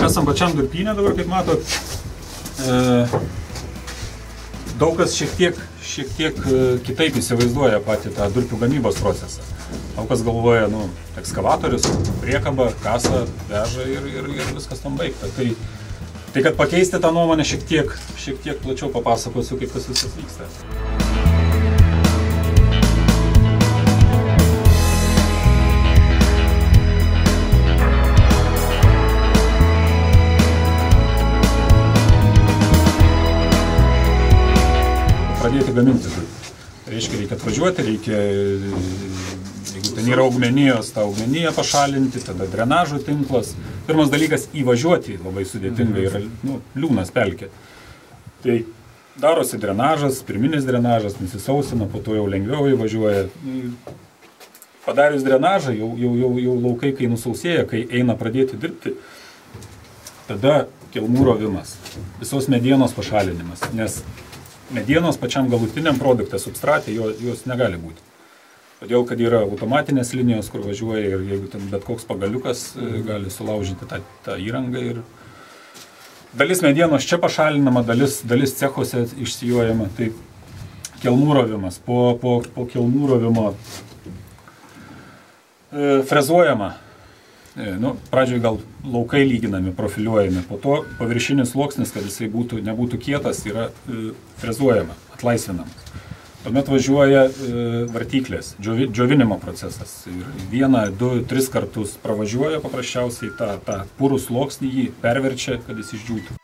Esam pačiam durpyne dabar, kaip matot, daug kas šiek tiek kitaip įsivaizduoja patį tą durpių gamybos procesą. Daug kas galvoja, ekskavatorius, priekaba, kasa, veža ir viskas tam baigta. Tai kad pakeisti tą nuomonę šiek tiek plačiau papasakosiu, kaip tas visas vyksta. Pradėti gaminti durpį. Reiškia, reikia atvažiuoti, jeigu ten yra augmenijos, tą augmeniją pašalinti, tada drenažo tinklas. Pirmas dalykas – įvažiuoti labai sudėtingai, yra liūnas pelkė. Tai darosi drenažas, pirminis drenažas, nusisausina, po to jau lengviau įvažiuoja. Padarius drenažą, jau laukai, kai nusausėja, kai eina pradėti dirbti, tada kelmų rovimas, visos medienos pašalinimas, nes medienos pačiam galutiniam produktą, substratė, jos negali būti. Todėl, kad yra automatinės linijos, kur važiuoja ir jeigu ten bet koks pagaliukas gali sulaužyti tą įrangą. Ir dalis medienos čia pašalinama, dalis cechuose išsijuojama. Tai kelmų rovimas. Po kelmų rovimo frezuojama. Pradžioj gal laukai lyginami, profiliuojami, po to paviršinis sluoksnis, kad jisai nebūtų kietas, yra frezuojama, atlaisvinamas. Tuomet važiuoja vartyklės, džiovinimo procesas. Ir 1, 2, 3 kartus pravažiuoja paprasčiausiai tą purų sluoksnį, jį perverčia, kad jis išdžiūtų.